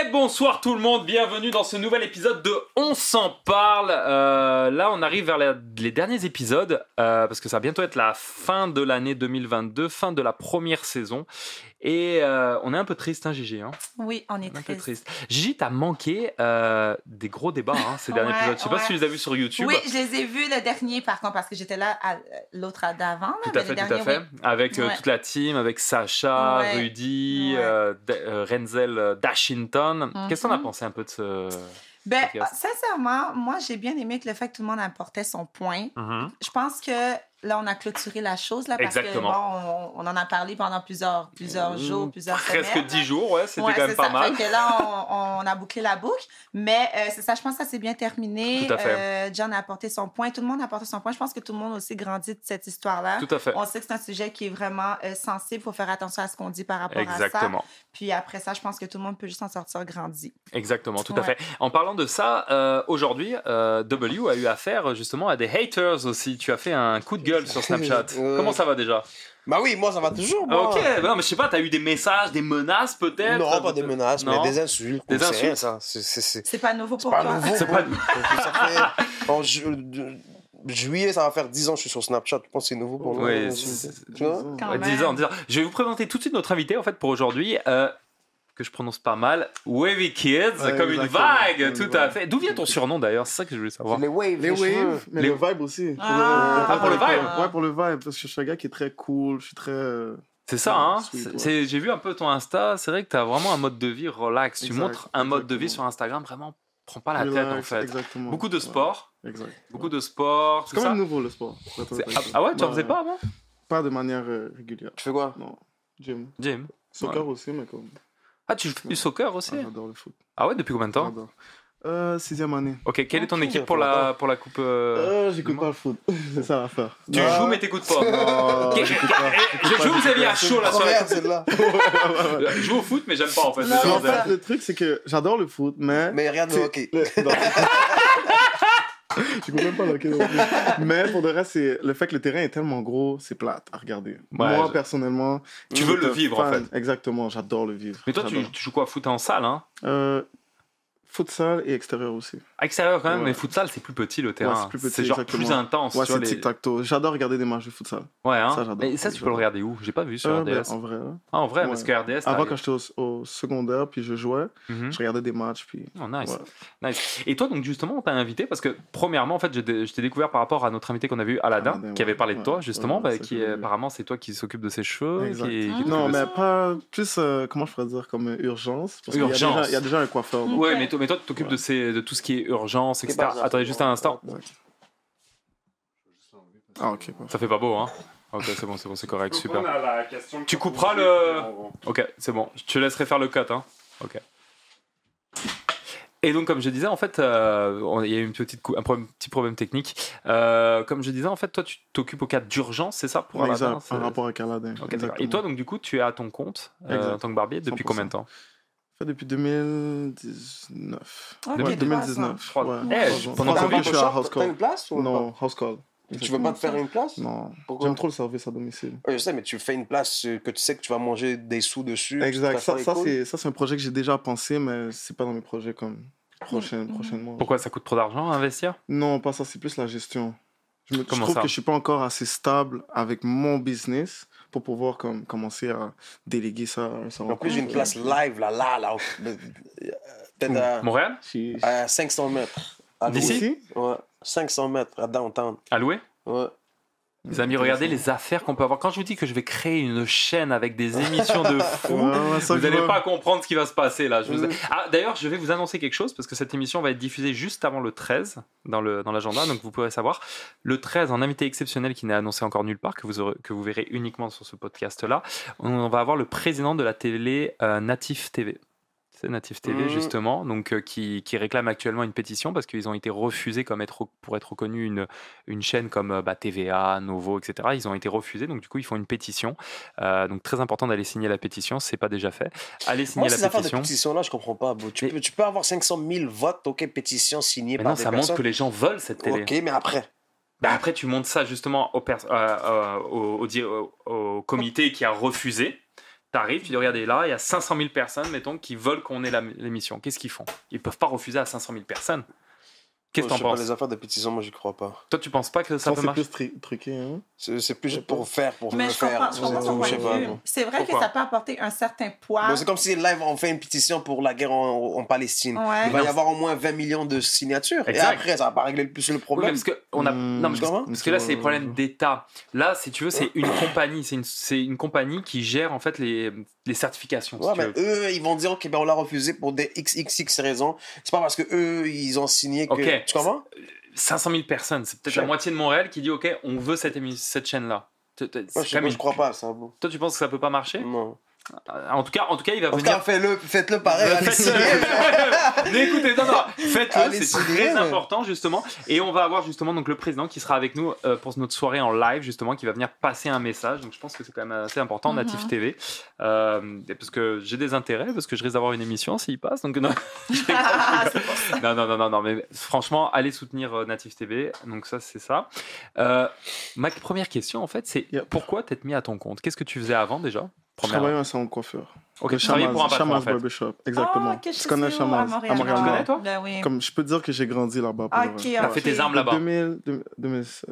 Et bonsoir tout le monde, bienvenue dans ce nouvel épisode de On s'en parle. Là on arrive vers les derniers épisodes parce que ça va bientôt être la fin de l'année 2022, fin de la première saison. Et on est un peu triste, hein, Gigi, hein? Oui, on est un triste. peu triste. Gigi, t'as manqué des gros débats ces derniers épisodes. Je sais pas si tu les as vus sur YouTube. Oui, je les ai vus le dernier par contre parce que j'étais là l'autre d'avant. Tout à fait. Oui. Avec toute la team, avec Sacha, Rudy, Renzel Dashington. Qu'est-ce qu'on a pensé un peu de ce... Sincèrement, moi, j'ai bien aimé que le fait que tout le monde apportait son point. Je pense que là, on a clôturé la chose, là, parce que, bon, on en a parlé pendant plusieurs jours, plusieurs semaines. Presque 10 jours, ouais, c'était quand même pas mal. Fait que là, on a bouclé la boucle. Mais c'est ça, je pense que ça s'est bien terminé. Tout à fait. John a apporté son point. Tout le monde a apporté son point. Je pense que tout le monde aussi grandit de cette histoire-là. Tout à fait. On sait que c'est un sujet qui est vraiment sensible. Il faut faire attention à ce qu'on dit par rapport à ça. Puis après ça, je pense que tout le monde peut juste en sortir grandi. Exactement, tout à fait. En parlant de ça, aujourd'hui, W a eu affaire justement à des haters aussi. Tu as fait un coup de gueule sur Snapchat. Comment ça va déjà? Bah oui, moi ça va toujours. Moi. Ok, non, mais je sais pas, t'as eu des messages, des menaces peut-être? Non, pas des menaces, mais des insultes. Des insultes? Ça. C'est pas nouveau pour toi? C'est pas nouveau. Ça fait... En juillet, ça va faire 10 ans que je suis sur Snapchat. Je pense que c'est nouveau pour nous. Oui, 10 ans. Je vais vous présenter tout de suite notre invité en fait pour aujourd'hui. Que je prononce pas mal, Wavy Kids, comme une vague, tout à fait. D'où vient ton surnom d'ailleurs? C'est ça que je voulais savoir. Les waves, mais le vibe aussi. Pour le vibe? Ouais, pour le vibe, parce que je suis un gars qui est très cool, je suis très... C'est ça, hein. J'ai vu un peu ton Insta, c'est vrai que t'as vraiment un mode de vie relax. Tu montres un mode de vie sur Instagram, vraiment, prends pas la tête en fait. Exactement. Beaucoup de sport. Exact. Beaucoup de sport. C'est quand même nouveau le sport. Ah ouais, tu en faisais pas avant? Pas de manière régulière. Tu fais quoi? Non, gym. Soccer aussi, mais comme... Ah, tu fais du soccer aussi? J'adore le foot. Ah ouais, depuis combien de temps? 6e année. Ok, quelle est ton équipe pour la coupe j'écoute pas le foot, c'est ça l'affaire. Tu joues mais t'écoutes pas. Je vous ai mis à chaud là sur celle-là. Je joue au foot mais j'aime pas en fait. En fait, le truc c'est que j'adore le foot, mais rien de hockey. Je ne même pas le hockey. Mais pour de reste, c'est le fait que le terrain est tellement gros, c'est plate à regarder. Moi, personnellement... Tu veux le vivre, en fait. Exactement, j'adore le vivre. Mais toi, tu joues quoi? Foot en salle, hein? Futsal et extérieur aussi. Extérieur quand même, mais futsal c'est plus petit le terrain. C'est genre plus intense. Ouais, c'est tic-tac-toe. J'adore regarder des matchs de futsal. Ouais, hein. Ça, mais ça, tu peux le regarder où? J'ai pas vu sur RDS. En vrai. Ah, en vrai, parce que RDS. Avant, quand j'étais au secondaire, puis je jouais, je regardais des matchs. Puis... Oh, nice. Et toi, donc justement, on t'a invité parce que, premièrement, en fait, je t'ai découvert par rapport à notre invité qu'on a vu, Aladin, qui avait parlé de toi, justement, qui apparemment, c'est toi qui s'occupe de ses cheveux. Non, mais pas plus, comment je pourrais dire, comme urgence. Urgence. Il y a déjà un coiffeur. Ouais, mais toi, tu t'occupes de tout ce qui est urgence, etc. Attendez juste un instant. Ah, ok. Ça fait pas beau, hein? Ok, c'est bon, c'est correct, super. Tu couperas le... Ok, c'est bon. Je te laisserai faire le cut, hein? Ok. Et donc, comme je disais, en fait, il y a eu un petit problème technique. Comme je disais, en fait, toi, tu t'occupes au cas d'urgence, c'est ça? Pour Aladin, en rapport avec Aladin. Okay, et toi, donc, du coup, tu es à ton compte en tant que barbier depuis combien de temps? Depuis 2019. Depuis 2019. Pendant que je suis à House Call. T'as une place ou non, House Call. Tu veux pas te faire une place? Non. J'aime trop le service à domicile. Je sais, mais tu fais une place que tu sais que tu vas manger des sous dessus. Exact. Ça c'est un projet que j'ai déjà pensé, mais c'est pas dans mes projets comme prochainement. Pourquoi? Ça coûte trop d'argent à investir? Non, pas ça. C'est plus la gestion. Je trouve que je suis pas encore assez stable avec mon business pour pouvoir commencer à déléguer ça. En plus, j'ai une place live là. Peut-être à Montréal? À 500 mètres. D'ici? Ouais, 500 mètres à downtown. À louer? Ouais. Les amis, regardez les affaires qu'on peut avoir. Quand je vous dis que je vais créer une chaîne avec des émissions de fous, vous n'allez pas comprendre ce qui va se passer là. D'ailleurs, je vais vous annoncer quelque chose parce que cette émission va être diffusée juste avant le 13 dans l'agenda, donc vous pourrez savoir. Le 13, un invité exceptionnel qui n'est annoncé encore nulle part, que vous verrez uniquement sur ce podcast-là. On va avoir le président de la télé Natif TV. C'est Natif TV justement, donc qui réclame actuellement une pétition parce qu'ils ont été refusés pour être reconnus une chaîne comme TVA, Novo, etc. Ils ont été refusés, donc du coup ils font une pétition. Donc très important d'aller signer la pétition, c'est pas déjà fait. Allez signer la pétition. Ces affaires de pétition là, je comprends pas. Tu peux avoir 500 000 votes, pétition signée par des personnes. Non, ça montre que les gens veulent cette télé. Ok, mais après. Après tu montres ça justement au comité qui a refusé. T'arrives, tu dis, regardez, là, il y a 500 000 personnes, mettons, qui veulent qu'on ait l'émission. Qu'est-ce qu'ils font? Ils peuvent pas refuser à 500 000 personnes. Qu'est-ce que t'en penses? Les affaires de pétition, moi, j'y crois pas. Toi, tu penses pas que ça peut marcher? C'est plus truqué, hein? C'est plus pour faire, pour mais le je faire. comprends son point de vue. C'est vrai que ça peut apporter un certain poids. C'est comme si live, on fait une pétition pour la guerre en Palestine. Ouais. Il va y avoir au moins 20 millions de signatures. Exact. Et après, ça va pas régler plus le problème. Oui, parce que là, c'est des problèmes d'État. Là, si tu veux, c'est une compagnie. C'est une compagnie qui gère, en fait, les certifications. Ouais, mais eux, ils vont dire, OK, ben, on l'a refusé pour des XXX raisons. C'est pas parce que eux, ils ont signé que... Okay. Tu comprends? 500 000 personnes, c'est peut-être la moitié de Montréal qui dit OK, on veut cette chaîne-là. Je crois pas ça. Bon. Toi, tu penses que ça peut pas marcher? Non. En tout cas, il va venir. En tout cas, faites-le pareil. Mais écoutez, faites-le, c'est très important justement. Et on va avoir justement donc le président qui sera avec nous pour notre soirée en live justement, qui va venir passer un message. Donc je pense que c'est quand même assez important, Natif TV, parce que j'ai des intérêts, parce que je risque d'avoir une émission s'il passe. Donc non. non, mais franchement, allez soutenir Natif TV. Donc ça, c'est ça. Ma première question en fait, c'est pourquoi t'être mis à ton compte? Qu'est-ce que tu faisais avant déjà? Je travaillais à un salon de coiffeur. Ok, je travaillais pour un patron, en fait. Barbershop, exactement. Tu connais Chamaz à Montréal? Tu connais, toi? Ben oui. Comme je peux te dire que j'ai grandi là-bas. T'as fait tes armes là-bas? 2017.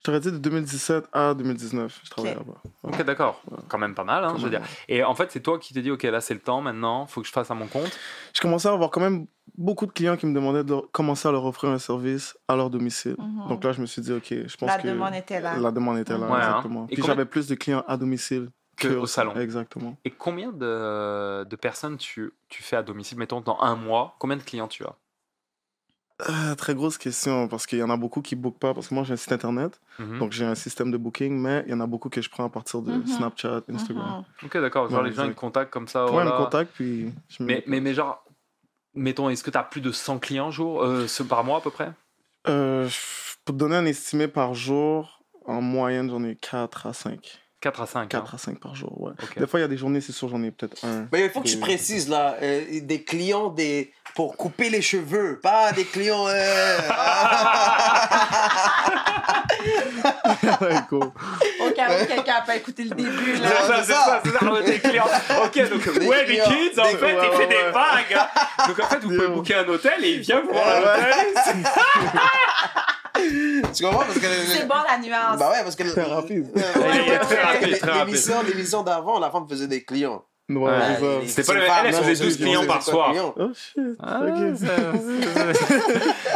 Je t'aurais dit de 2017 à 2019, je travaillais là-bas. Ok, d'accord. Quand même pas mal, hein, je veux dire. Et en fait, c'est toi qui t'es dit, ok, là c'est le temps maintenant, faut que je fasse à mon compte. Je commençais à avoir quand même beaucoup de clients qui me demandaient de commencer à leur offrir un service à leur domicile. Donc là, je me suis dit, ok, je pense que... La demande était là. La demande était là, exactement. Puis j'avais plus de clients à domicile qu'au salon. Exactement. Et combien de personnes tu fais à domicile, mettons, dans un mois? Combien de clients tu as? Très grosse question, parce qu'il y en a beaucoup qui ne bookent pas, parce que moi j'ai un site internet, donc j'ai un système de booking, mais il y en a beaucoup que je prends à partir de Snapchat, Instagram. Ok, d'accord, genre les gens ils te contactent comme ça. Ouais, ils me contactent, puis mais genre, mettons, est-ce que tu as plus de 100 clients par mois à peu près? Pour te donner un estimé par jour, en moyenne j'en ai 4 à 5. 4 à 5. 4 à 5 par jour, ouais. Okay. Des fois, il y a des journées, c'est sûr, j'en ai peut-être un. Mais il faut que tu précises, là, des clients pour couper les cheveux, pas des clients... Cool. Au cas où quelqu'un n'a pas écouté le début, là. C'est ça, des clients. Ok, donc Wavy Kids, en fait, il fait des vagues. Donc en fait, vous pouvez booker un hôtel et il vient vous voir à l'hôtel. Tu comprends? Parce que c'est bon la nuance. Bah ouais, parce que très rapide. L'émission d'avant, la femme faisait des clients. Ouais, c'était pas elle faisait 12 clients par soir. Oh shit.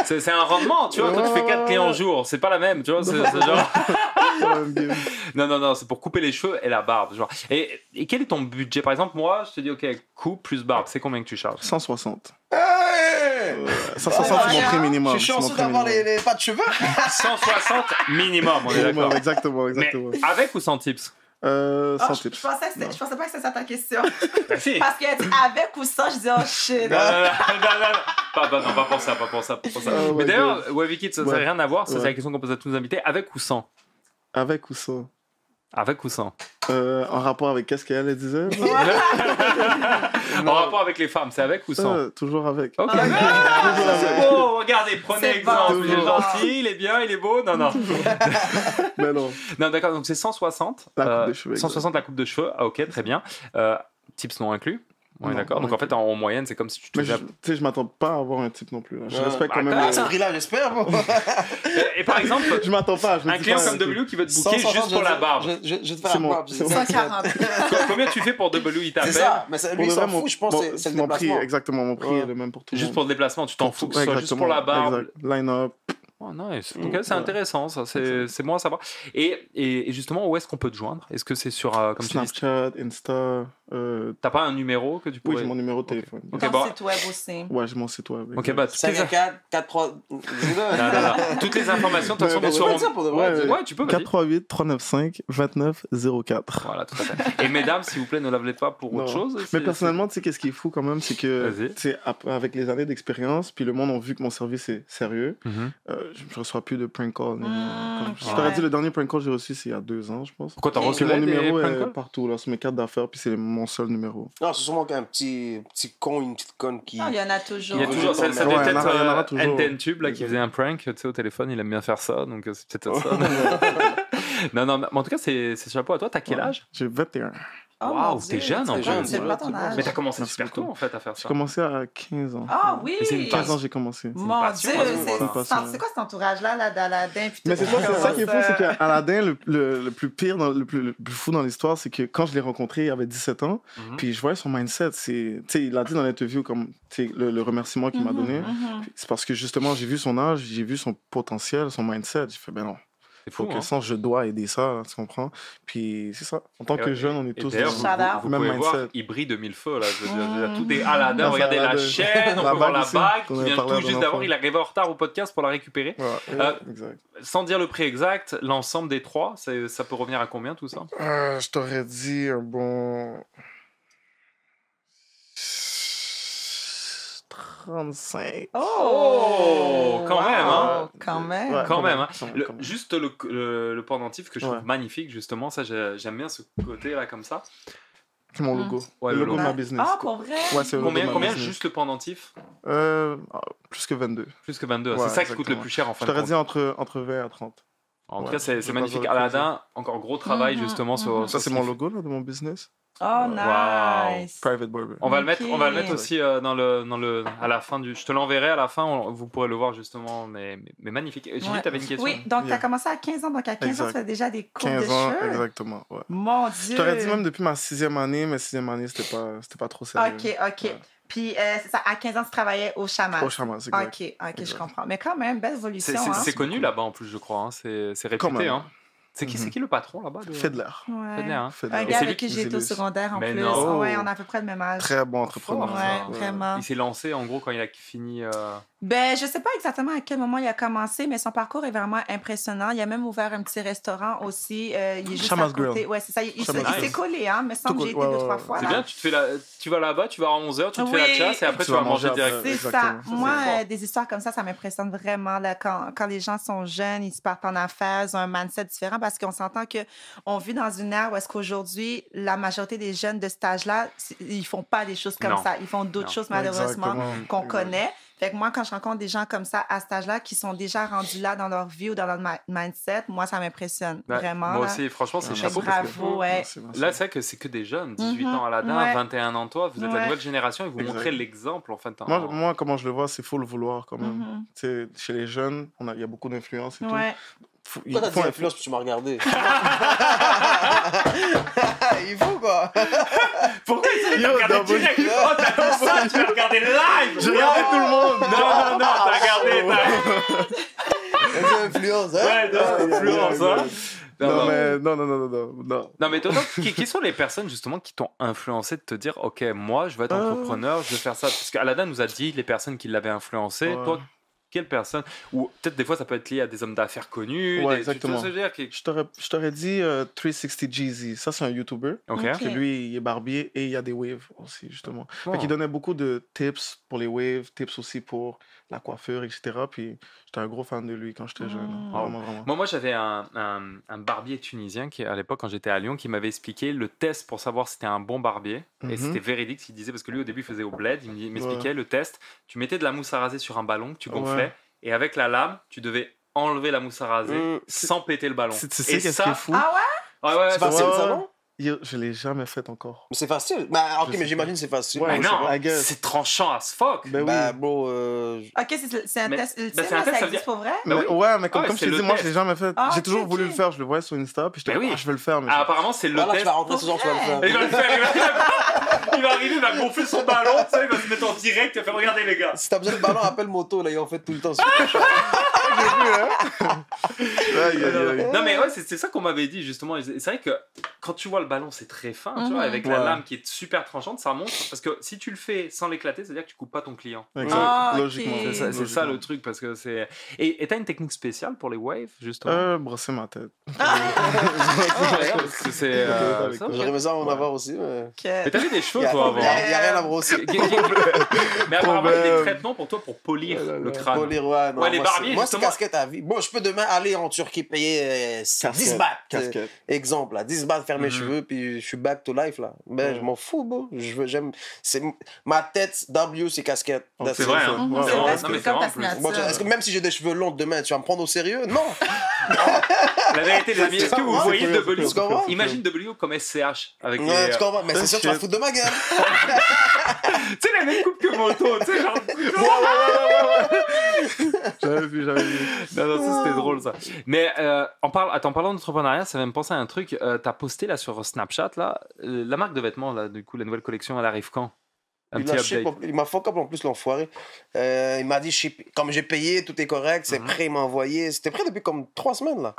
C'est un rendement, tu vois. Toi, tu fais 4 clients au jour. C'est pas la même, tu vois. C'est genre. Non, c'est pour couper les cheveux et la barbe. Genre. Et quel est ton budget? Par exemple, moi, je te dis, ok, coupe plus barbe, c'est combien que tu charges? 160. 160, c'est mon prix minimum. Je suis chanceux d'avoir les pas de cheveux. 160 minimum, on est d'accord. Exactement. Mais avec ou sans tips? Sans tips. Je pensais pas que c'était ça ta question. Si. Parce que avec ou sans, je dis oh shit. Non. Pas pour ça. Mais d'ailleurs, Wavy Kids, ça n'a rien à voir. Ça, c'est la question qu'on pose à tous nos invités. Avec ou sans? Avec ou sans? Avec ou sans? En rapport avec qu'est-ce qu'elle disait? En rapport avec les femmes, c'est avec ou sans? Toujours avec. Ok. C'est beau, regardez, prenez exemple. Il est gentil, il est bien, il est beau. Non. Mais non. Non, d'accord, donc c'est 160. La coupe de cheveux. 160 la coupe de cheveux. Ah, ok, très bien. Tips non inclus. Ouais, d'accord. Donc en fait, en moyenne, c'est comme si tu te faisais. Tu sais, je m'attends pas à avoir un type non plus. Là. Je respecte quand même. À ce prix-là, j'espère. Et par exemple, je m'attends pas. Un client comme W qui veut te booker juste pour la barbe. Je vais te faire la barbe. 140. Combien tu fais pour W? Il t'appelle? C'est ça. Mais lui, il s'en fout. Je pense que c'est le déplacement. Exactement, mon prix est le même pour tout le monde. Juste pour le déplacement, tu t'en fous que ce soit juste pour la barbe. Line-up. Oh, nice. Donc, c'est intéressant, ça. C'est bon à savoir. Et justement, où est-ce qu'on peut te joindre? Est-ce que c'est sur comme Snapchat, Insta? T'as pas un numéro que tu pourrais... Oui, j'ai mon numéro de téléphone. Okay. Ton site web aussi. Ouais, j'ai mon site web. Ok, bah, 514-43... Non. Toutes les informations, de toute façon, sur... Ouais, tu peux, vas-y. 438-395-2904. Voilà, tout à fait. Et mesdames, s'il vous plaît, ne lavez pas pour autre chose. Mais personnellement, tu sais, qu'est-ce qui est fou quand même, c'est que, avec les années d'expérience, puis le monde a vu que mon service est sérieux, je reçois plus de prank calls. Je t'aurais dit, le dernier prank call que j'ai reçu, c'est il y a 2 ans, je pense. Pourquoi t'as reçu mon numéro est partout, là, sur mes cartes d'affaires, puis c'est mon seul numéro. Non, c'est sûrement qu'un petit con, une petite conne qui... Il y en a toujours. Il y a toujours, ça doit être NTNTube là, qui faisait un prank, tu sais, au téléphone, il aime bien faire ça, donc c'est peut-être ça. Non, mais en tout cas, c'est chapeau à toi. T'as quel âge? J'ai 21. Waouh, t'es jeune en plus. C'est pas ton âge. Mais t'as commencé super tôt en fait à faire ça. J'ai commencé à 15 ans. Ah oui! C'est 15 ans j'ai commencé. Mon Dieu, c'est quoi cet entourage-là d'Aladin? Mais c'est ça qui est fou, c'est qu'Aladin, le plus pire, le plus fou dans l'histoire, c'est que quand je l'ai rencontré, il avait 17 ans, puis je voyais son mindset. Il a dit dans l'interview, comme le remerciement qu'il m'a donné, c'est parce que justement, j'ai vu son âge, j'ai vu son potentiel, son mindset. J'ai fait, ben non. Il faut que je dois aider ça, tu comprends? Puis c'est ça. En tant que jeune, on est tous dans le même mindset. Voir, il brille de mille feux. Là. Je veux dire, tout est Aladin. Regardez la chaîne, on peut voir la bague qui vient tout juste d'avoir. Il arrivait en retard au podcast pour la récupérer. Sans dire le prix exact, l'ensemble des trois, ça peut revenir à combien tout ça? Je t'aurais dit un bon... 35. Oh, quand même, hein? Quand même. Ouais, quand même, hein? Juste le pendentif que je trouve magnifique, justement, ça, j'aime bien ce côté-là, comme ça. C'est mon logo. Ouais, le logo de ma business. Ah, pour vrai? Ouais, c'est combien juste le pendentif? Plus que 22. Plus que 22, c'est ça qui coûte le plus cher, en fait. Je t'aurais dit entre 20 à 30. En tout cas, c'est magnifique. Aladin, encore gros travail, justement, sur... Ça, c'est mon logo, là, de mon business. Oh, nice! Private Barber. On va le mettre aussi à la fin du... Je te l'enverrai à la fin, vous pourrez le voir justement, mais magnifique. Julie, t'avais une question? Oui, donc tu as commencé à 15 ans, donc à 15 ans, tu as déjà des coupes de cheveux? 15 ans, exactement, ouais. Mon Dieu! Je t'aurais dit même depuis ma 6e année, mais 6e année, c'était pas trop sérieux. OK. Ouais. Puis, c'est ça, à 15 ans, tu travaillais au Chamas. Au Chamas, c'est exact. OK, je comprends. Mais quand même, belle évolution. C'est connu là-bas en plus, je crois. Hein. C'est réputé, hein. C'est qui le patron là-bas? Fedler. Ouais. Hein? Un gars avec qui j'ai été au secondaire en plus. Non. Ouais, on a à peu près le même âge. Très bon entrepreneur. Ouais, vraiment. Il s'est lancé en gros quand il a fini. Ben, je sais pas exactement à quel moment il a commencé, mais son parcours est vraiment impressionnant. Il a même ouvert un petit restaurant aussi. Il est juste Chamas à côté. Ouais, c'est ça. Il s'est collé, hein. Me semble que j'ai été 2-3 fois. C'est bien, tu vas là-bas, tu vas à 11h, tu te fais la chasse et après tu vas manger direct. C'est ça. Moi, des histoires comme ça m'impressionne vraiment. Là, quand les gens sont jeunes, ils se partent en affaires, ils ont un mindset différent parce qu'on s'entend qu'on vit dans une ère où est-ce qu'aujourd'hui, la majorité des jeunes de cet âge-là, ils font pas des choses comme ça. Ils font d'autres choses, malheureusement, qu'on connaît. Fait que moi, quand je rencontre des gens comme ça à cet âge-là qui sont déjà rendus là dans leur vie ou dans leur mindset, moi, ça m'impressionne vraiment. Moi aussi, franchement, c'est chapeau. Bravo, ouais. Là, c'est vrai que c'est que des jeunes, 18 ans Aladin, 21 ans toi, vous êtes la nouvelle génération et vous montrez l'exemple, en fait. Moi, comment je le vois, c'est faut le vouloir quand même. Chez les jeunes, il y a beaucoup d'influence et tout. Toi, t'as dit influence, puis tu m'as regardé. Il faut, quoi. Pourquoi tu m'as regardé direct? Oh, t'as dit ça, tu m'as regardé live. J'ai regardé tout le monde. Non, t'as regardé. C'est influence, hein? Ouais, influence, hein? Non, mais toi, qui sont les personnes justement qui t'ont influencé de te dire, ok, moi, je veux être entrepreneur, je veux faire ça? Parce qu'Aladin nous a dit les personnes qui l'avaient influencé. Toi, quelle personne? Ou peut-être des fois ça peut être lié à des hommes d'affaires connus. Ouais, exactement. Je t'aurais dit 360 Jeezy. Ça, c'est un YouTuber. Que lui, il est barbier et il y a des waves aussi, justement. Fait qu'il donnait beaucoup de tips pour les waves, tips aussi pour la coiffure, etc. Puis j'étais un gros fan de lui quand j'étais jeune. Vraiment. Moi, j'avais un barbier tunisien qui, à l'époque, quand j'étais à Lyon, qui m'avait expliqué le test pour savoir si c'était un bon barbier. Et c'était véridique. Il disait, parce que lui, au début, il faisait au bled. Il m'expliquait le test. Tu mettais de la mousse à raser sur un ballon que tu gonflais. Et avec la lame, tu devais enlever la mousse à raser sans péter le ballon. Tu sais qu'est-ce qui est fou? Ah ouais? C'est facile, ça, non? Je l'ai jamais fait encore. Mais c'est facile. Bah, ok, mais j'imagine que c'est facile. Ouais, non, c'est tranchant as fuck. Bah, bro. Ok, c'est un test ultime, c'est un test, ça existe pour vrai? Ouais, mais comme je te dis, moi, je l'ai jamais fait. J'ai toujours voulu le faire. Je le voyais sur Insta, puis je je vais le faire. Apparemment, c'est le test. Tu vas rentrer ce soir, tu vas le faire. Il va le faire. Il va arriver, il va gonfler son ballon, tu sais, il va se mettre en direct, il va faire regarder les gars. Si t'as besoin de ballon, appelle Moto, là, ils en fait tout le temps. Non, mais ouais, c'est ça qu'on m'avait dit, justement. C'est vrai que quand tu vois le ballon, c'est très fin, tu vois, avec la lame qui est super tranchante, ça montre. Parce que si tu le fais sans l'éclater, c'est-à-dire que tu coupes pas ton client. Logiquement. C'est ça le truc, parce que c'est. Et t'as une technique spéciale pour les waves, justement? Brosser ma tête. J'aurais aimé ça en avoir aussi, mais. Mais t'avais des cheveux, toi, avant. Il y a rien à brosser. Mais apparemment, il y a des traitements pour toi pour polir le crâne. Polir, ouais. Non, ouais, les barbiers, moi, c'est casquette à vie. Bon, je peux demain aller en Turquie payer 10 bahts. Exemple, là. 10 bahts, faire mes cheveux, puis je suis back to life, là. Ben, je m'en fous, bro. J'aime... Ma tête, W, c'est casquette. C'est vrai, hein. C'est vrai, c'est comme ta signature. Est-ce que même si j'ai des cheveux longs demain, tu vas me prendre au sérieux? Non. La vérité, les amis, est-ce que vous voyez W? Imagine W comme SCH. Avec ouais, tu comprends, mais c'est sûr, tu vas foutre de ma gueule. Tu sais, la même coupe que Moto, tu sais, genre. J'avais vu. Non, ça c'était drôle ça. Mais en parlant d'entrepreneuriat, ça va me penser à un truc. T'as posté là sur Snapchat, là, la marque de vêtements, là, du coup, la nouvelle collection, elle arrive quand? Il m'a fuck up en plus, l'enfoiré. Il m'a dit, comme j'ai payé, tout est correct, c'est prêt, il m'a envoyé. C'était prêt depuis comme 3 semaines, là.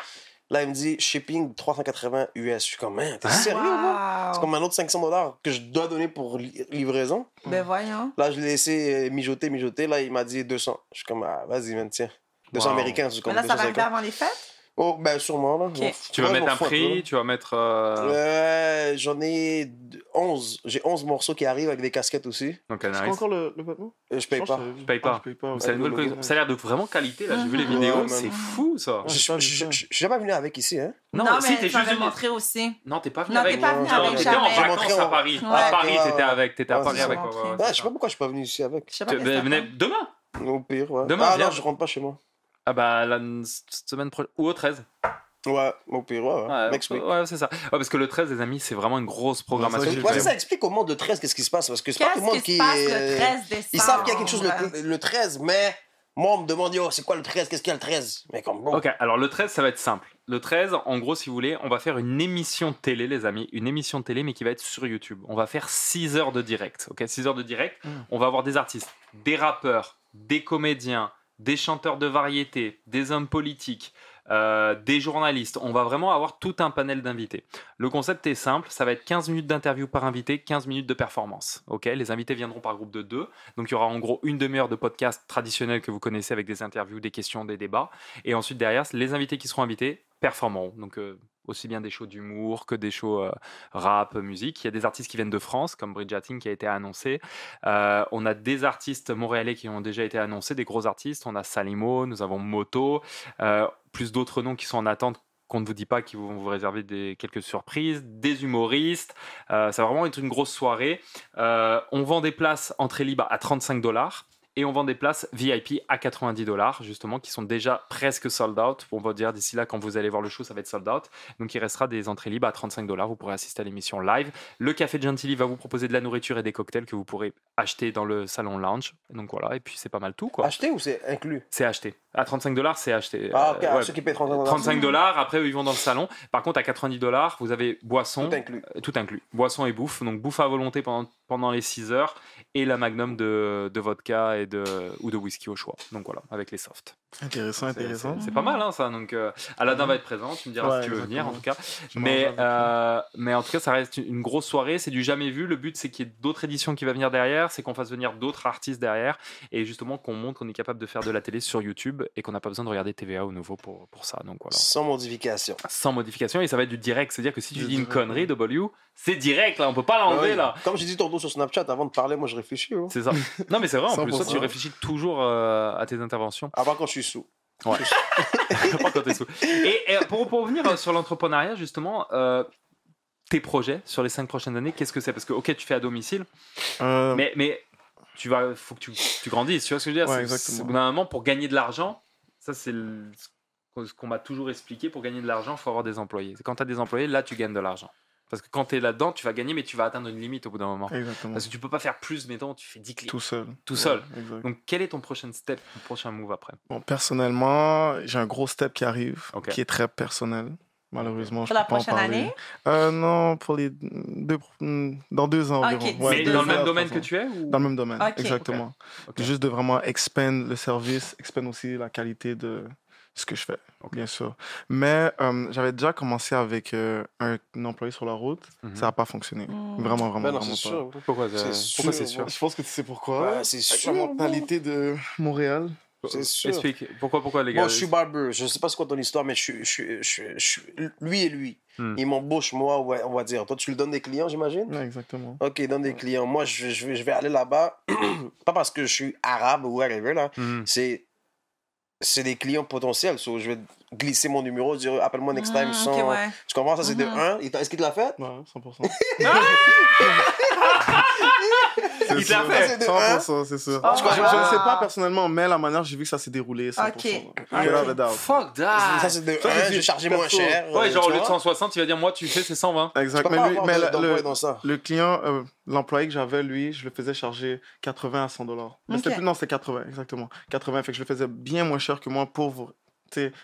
Là, il me dit shipping 380 US. Je suis comme, man, t'es sérieux, là? C'est comme un autre $500 que je dois donner pour livraison. Ben voyons. Là, je l'ai laissé mijoter. Là, il m'a dit 200. Je suis comme, ah, vas-y, man, tiens. 200 américains. Mais là, ça va arriver avant les fêtes? Oh, ben sûrement, là. Okay. Tu vas mettre un prix, tu vas mettre... j'en ai 11. J'ai 11 morceaux qui arrivent avec des casquettes aussi. Donc, nice. C'est pas encore le vêtement? Je paye pas. Je paye pas. C'est une nouvelle collection. Ça a l'air de vraiment qualité, là. J'ai vu les vidéos, c'est fou, ça. Je suis jamais venu avec ici, hein. Non, mais tu m'avais montré aussi. Non, t'es pas venu avec. Non, t'es pas venu avec. T'étais en vacances à Paris. À Paris, t'étais à Paris avec. Je sais pas pourquoi je suis pas venu ici avec. Venez demain. Au pire, ouais. Demain, non, je rentre pas chez moi. Ah bah, la semaine prochaine. Ou au 13. Ouais, au pire, ouais, c'est ça. Ouais, parce que le 13, les amis, c'est vraiment une grosse programmation. Ouais, ça explique au monde le 13 qu'est-ce qui se passe. Parce que c'est pas tout le monde qui. Le 13 décembre. Ils savent qu'il y a quelque chose le 13, mais moi, on me demande, c'est quoi le 13? Qu'est-ce qu'il y a le 13? Mais comme bon. Ok, alors le 13, ça va être simple. Le 13, en gros, si vous voulez, on va faire une émission de télé, les amis. Une émission de télé, mais qui va être sur YouTube. On va faire 6 heures de direct. Ok, 6 heures de direct. On va avoir des artistes, des rappeurs, des comédiens, des chanteurs de variété, des hommes politiques. Des journalistes, on va vraiment avoir tout un panel d'invités. Le concept est simple, ça va être 15 minutes d'interview par invité, 15 minutes de performance. Okay, les invités viendront par groupe de 2, donc il y aura en gros une demi-heure de podcast traditionnel que vous connaissez avec des interviews, des questions, des débats, et ensuite derrière, les invités qui seront invités performeront. Donc aussi bien des shows d'humour que des shows rap, musique. Il y a des artistes qui viennent de France, comme Bridgeting qui a été annoncé. On a des artistes montréalais qui ont déjà été annoncés, des gros artistes. On a Salimo, nous avons Moto, plus d'autres noms qui sont en attente qu'on ne vous dit pas, qui vont vous réserver quelques surprises, des humoristes. Ça va vraiment être une grosse soirée. On vend des places entrée libre à $35. Et on vend des places VIP à $90, justement, qui sont déjà presque sold out. On va dire d'ici là, quand vous allez voir le show, ça va être sold out. Donc il restera des entrées libres à $35. Vous pourrez assister à l'émission live. Le Café Gentilly va vous proposer de la nourriture et des cocktails que vous pourrez acheter dans le salon lounge. Donc voilà, et puis c'est pas mal tout, quoi. Acheter ou c'est inclus? C'est acheté. À $35, c'est acheté. Ah, ok, ceux qui paient $35. $35, après, ils vont dans le salon. Par contre, à $90, vous avez boisson. Tout inclus. Boisson et bouffe. Donc bouffe à volonté pendant les 6 heures. Et la magnum de vodka ou de whisky au choix. Donc voilà, avec les softs. Intéressant. C'est pas mal, hein, ça. Donc Aladin va être présent, tu me diras si tu veux venir, en tout cas. Mais en tout cas, ça reste une grosse soirée, c'est du jamais vu. Le but, c'est qu'il y ait d'autres éditions qui vont venir derrière, c'est qu'on fasse venir d'autres artistes derrière, et justement qu'on montre qu'on est capable de faire de la télé sur YouTube, et qu'on n'a pas besoin de regarder TVA au nouveau pour ça. Donc voilà. Sans modification. Sans modification, et ça va être du direct. C'est-à-dire que si tu dis une connerie, W, c'est direct, là, on peut pas l'enlever, là. Comme j'ai dit tantôt sur Snapchat, avant de parler, moi je réfléchis. Hein. C'est ça. Non, mais c'est vrai, en plus, toi, tu réfléchis toujours à tes interventions. Avant quand je suis sous. Ouais. Pas quand t'es sous. Et pour revenir sur l'entrepreneuriat, justement, tes projets sur les 5 prochaines années, qu'est-ce que c'est? Parce que, ok, tu fais à domicile, mais faut que tu grandisses, tu vois ce que je veux dire? Ouais, exactement. Au bout d'un moment, pour gagner de l'argent, ça c'est ce qu'on m'a toujours expliqué, pour gagner de l'argent, il faut avoir des employés. Quand tu as des employés, là, tu gagnes de l'argent. Parce que quand tu es là-dedans, tu vas gagner, mais tu vas atteindre une limite au bout d'un moment. Exactement. Parce que tu peux pas faire plus, mettons, tu fais 10 clics. Tout seul. Ouais, donc, quel est ton prochain step, ton prochain move après? Bon, personnellement, j'ai un gros step qui arrive, qui est très personnel. Malheureusement, je peux pas en parler. Pour la prochaine année? Non, dans 2 ans environ. Mais dans le même domaine que tu es ou... Dans le même domaine, exactement. Okay. Juste de vraiment expand le service, expand aussi la qualité de ce que je fais, bien sûr. Mais j'avais déjà commencé avec un employé sur la route. Ça n'a pas fonctionné. Vraiment pas. Pourquoi c'est sûr? Je pense que tu sais pourquoi. Ouais, c'est sûr. La mentalité de Montréal. C'est sûr. Explique. Pourquoi les gars? Moi, je suis barber. Je sais pas c'est quoi ton histoire, mais lui et lui. Il m'embauche, moi, on va dire. Toi, tu lui donnes des clients, j'imagine? Ouais, exactement. OK, donne des clients. Moi, je vais aller là-bas, pas parce que je suis arabe ou whatever, là. C'est des clients potentiels. So, je vais glisser mon numéro, dire appelle-moi next time sans... Okay, ouais. Tu comprends? Ça, c'est de 1. Est-ce qu'il te l'a fait? Ouais, 100%. Il te l'a fait. 100%, c'est sûr. Je ne sais pas personnellement, mais la manière j'ai vu que ça s'est déroulé, 100%. Fuck that. Ça, c'est de 1, j'ai chargé moins cher. Ouais, genre au lieu de 160, il va dire moi, tu fais, c'est 120. Exact. Mais le client, l'employé que j'avais, lui, je le faisais charger 80 à $100. Mais c'était plus, non, c'était 80, exactement. 80, fait que je le faisais bien moins cher que moi pour